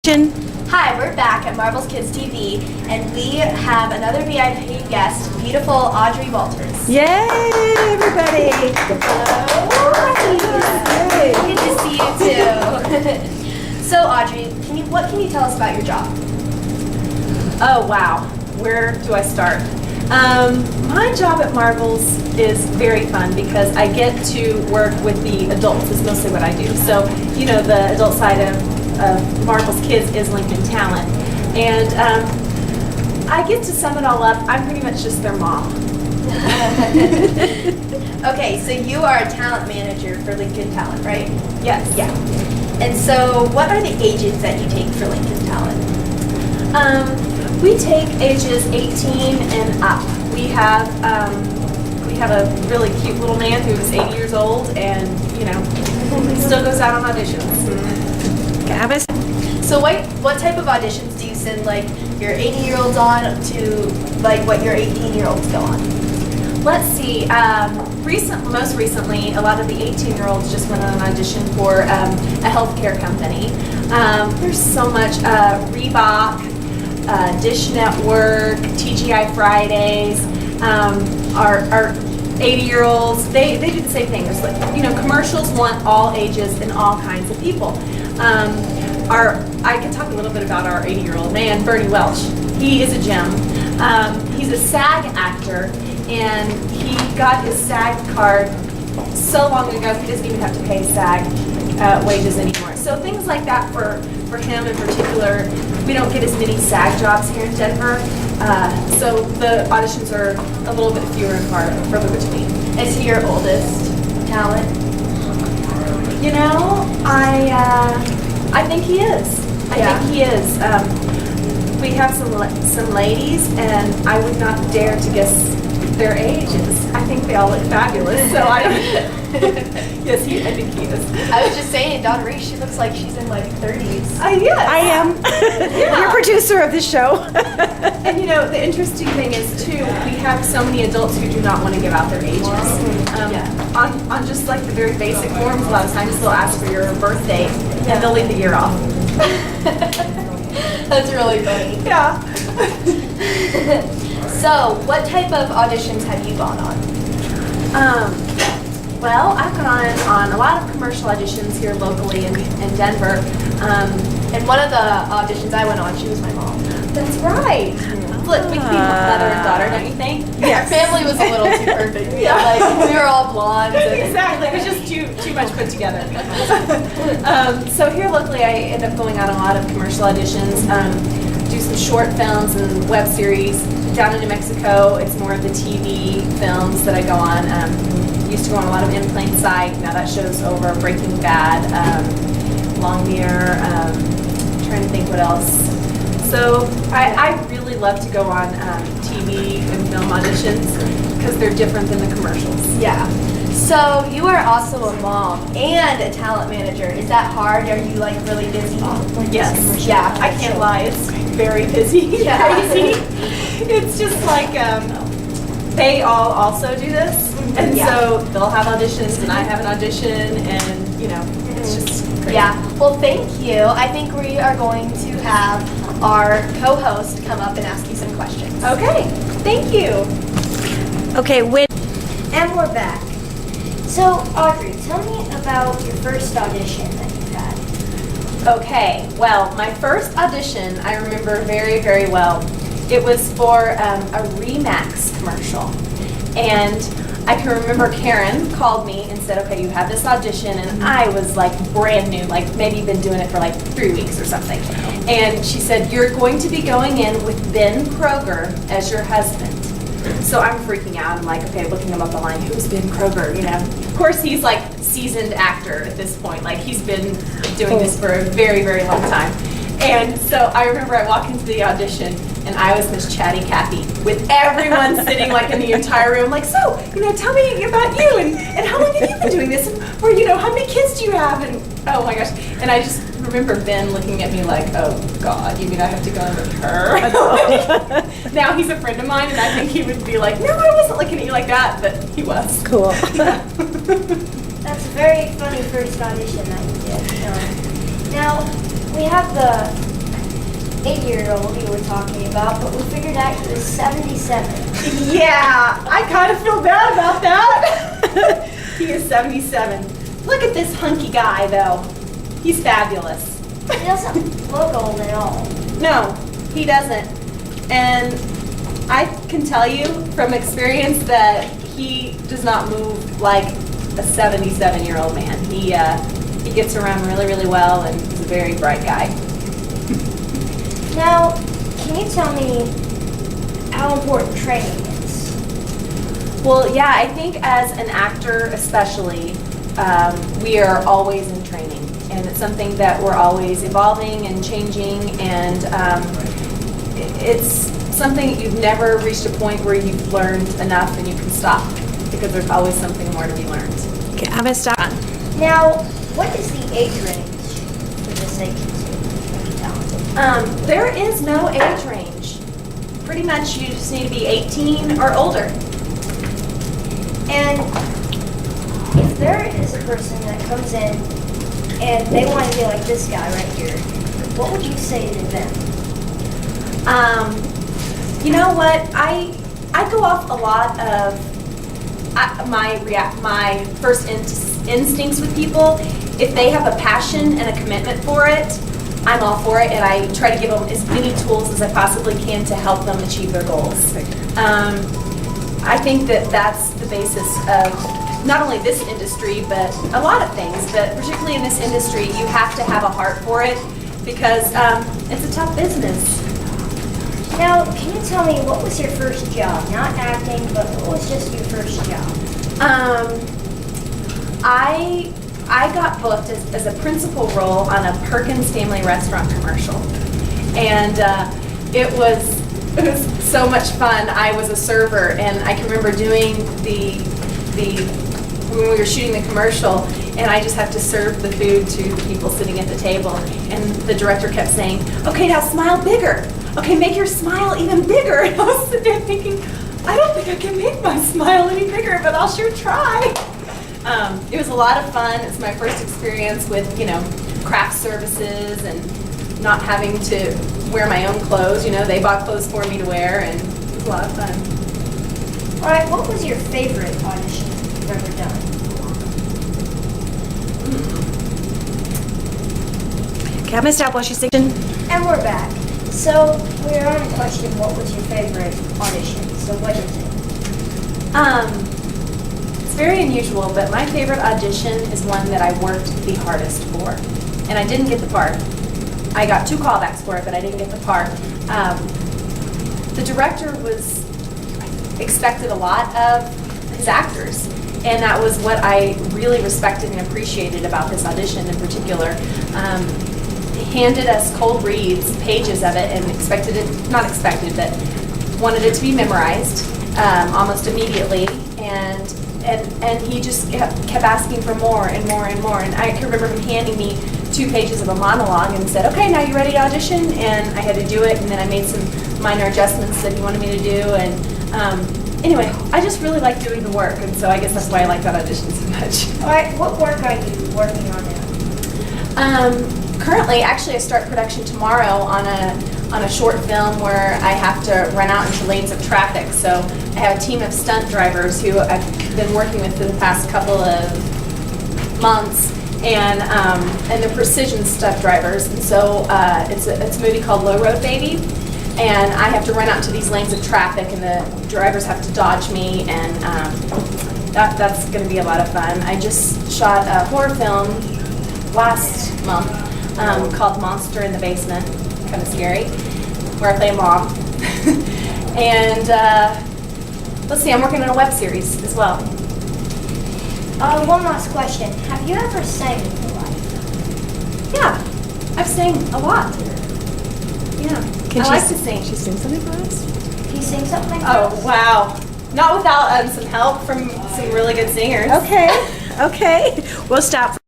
Hi, we're back at Marvel's Kids TV, and we have another VIP guest, beautiful Audrey Walters. Yay, everybody! Hello. Good to see you too. So, Audrey, what can you tell us about your job? Oh wow, where do I start? My job at Marvel's is very fun because I get to work with the adults. Is mostly what I do. So, you know, the adult side of Marvel's Kids is Lincoln Talent, and I get to sum it all up. I'm pretty much just their mom. Okay, so you are a talent manager for Lincoln Talent, right? Yes. Yeah. And so, what are the ages that you take for Lincoln Talent? We take ages 18 and up. We have a really cute little man who is 80 years old, and you know, still goes out on auditions. So what type of auditions do you send like your 80-year-olds on to like what your 18-year-olds go on? Let's see. Most recently, a lot of the 18-year-olds just went on an audition for a healthcare company. There's so much Reebok, Dish Network, TGI Fridays. Our 80-year-olds, they do the same thing. There's like, you know, commercials want all ages and all kinds of people. I can talk a little bit about our 80-year-old man, Bernie Welch. He is a gem. He's a SAG actor, and he got his SAG card so long ago he doesn't even have to pay SAG wages anymore. So things like that for him in particular. We don't get as many SAG jobs here in Denver, so the auditions are a little bit fewer and further between. Is he your oldest talent? You know, I think he is. I think he is. We have some ladies, and I would not dare to guess their ages. I think they all look fabulous. So I yes, I think he is. I was just saying, Don Reese, she looks like she's in like 30s. Yes. I am. You're producer of the show. And you know, the interesting thing is too, we have so many adults who do not want to give out their ages. On just like the very basic forms, a lot of times they'll ask for your birthday, and they'll leave the year off. That's really funny. Yeah. So, what type of auditions have you gone on? Well, I've gone on a lot of commercial auditions here locally in Denver. And one of the auditions I went on, she was my mom. That's right. Look, we can be mother and daughter, don't you think? Our family was a little too perfect. Like we were all blondes. Exactly. It was just too much put together. So here locally, I end up going on a lot of commercial auditions. Do some short films and web series. Down in New Mexico, it's more of the TV films that I go on. Used to go on a lot of In Plain Sight. Now that show's over. Breaking Bad, Long Mirror. Trying to think what else. So I really love to go on TV and film auditions because they're different than the commercials. Yeah. So you are also a mom and a talent manager. Is that hard? Are you like really busy? Yes. Yeah. I can't lie. It's very busy. Yeah. Crazy. It's just like they all also do this, and so they'll have auditions, and I have an audition, and you know, it's just crazy. Yeah. Well, thank you. I think we are going to have our co-host come up and ask you some questions. Okay. Thank you. Okay, And we're back. So, Audrey, tell me about your first audition that you've had. Okay, well, my first audition I remember very, very well. It was for a Remax commercial. And I can remember Karen called me and said, okay, you have this audition. And I was like brand new, like maybe been doing it for like 3 weeks or something. And she said, you're going to be going in with Ben Kroger as your husband. So I'm freaking out. I'm like, okay, looking him up online. Who's Ben Kroger? You know, of course he's like seasoned actor at this point. Like he's been doing this for a very, very long time. And so I remember I walked into the audition and I was Miss Chatty Cathy with everyone sitting like in the entire room. Like, so, you know, tell me about you and how long have you been doing this? And, or, you know, how many kids do you have? And oh my gosh. And I just remember Ben looking at me like, oh God, you mean I have to go in with her? Now he's a friend of mine, and I think he would be like, no, I wasn't looking at you like that, but he was. cool. That's a very funny first audition that you did. So, now, we have the 8-year-old you were talking about, but we figured out he was 77. Yeah, I kind of feel bad about that. He is 77. Look at this hunky guy, though. He's fabulous. He doesn't look old at all. No, he doesn't. And I can tell you from experience that he does not move like a 77-year-old man. He gets around really, really well, and he's a very bright guy. Now, can you tell me how important training is? Well, yeah, I think as an actor especially, we are always in training. And it's something that we're always evolving and changing, and it's something that you've never reached a point where you've learned enough and you can stop, because there's always something more to be learned. Okay, I'm gonna stop. Now, what is the age range for this agency to be talented? There is no age range. Pretty much you just need to be 18 or older. And if there is a person that comes in and they want to be like this guy right here, what would you say to them? You know what? I go off a lot of my first instincts with people. If they have a passion and a commitment for it, I'm all for it, and I try to give them as many tools as I possibly can to help them achieve their goals. I think that that's the basis of not only this industry, but a lot of things, but particularly in this industry, you have to have a heart for it, because it's a tough business. Now, can you tell me what was your first job? Not acting, but what was just your first job? I got booked as a principal role on a Perkins Family Restaurant commercial, and it was so much fun. I was a server, and I can remember doing when we were shooting the commercial, and I just have to serve the food to the people sitting at the table, and the director kept saying, "Okay, now smile bigger. Okay, make your smile even bigger." And I was sitting there thinking, I don't think I can make my smile any bigger, but I'll sure try. It was a lot of fun. It's my first experience with, craft services and not having to wear my own clothes. They bought clothes for me to wear, and it was a lot of fun. All right, what was your favorite audition you've ever done? Okay, I'm gonna stop while she's thinking. And we're back. So, we're on the question, what was your favorite audition? So what is it? It's very unusual, but my favorite audition is one that I worked the hardest for. And I didn't get the part. I got 2 callbacks for it, but I didn't get the part. The director expected a lot of his actors. And that was what I really respected and appreciated about this audition in particular. He handed us cold reads, pages of it, and but wanted it to be memorized almost immediately. And he just kept asking for more and more and more. And I can remember him handing me 2 pages of a monologue and said, "Okay, now you ready to audition?" And I had to do it, and then I made some minor adjustments that he wanted me to do. And anyway, I just really like doing the work, and so I guess that's why I like that audition so much. All right, what work are you working on now? Currently, actually, I start production tomorrow on a short film where I have to run out into lanes of traffic. So I have a team of stunt drivers who I've been working with for the past couple of months, and they're precision stunt drivers. And so it's a movie called Low Road Baby, and I have to run out into these lanes of traffic, and the drivers have to dodge me, and that's going to be a lot of fun. I just shot a horror film last month called Monster in the Basement, kind of scary, where I play a mom. And let's see, I'm working on a web series as well. One last question. Have you ever sang in your life? Yeah, I've sang a lot. Yeah, I like to sing. She sing something for us? Can you sing something like Oh, that? wow. Not without some help from some really good singers. Okay, okay. We'll stop.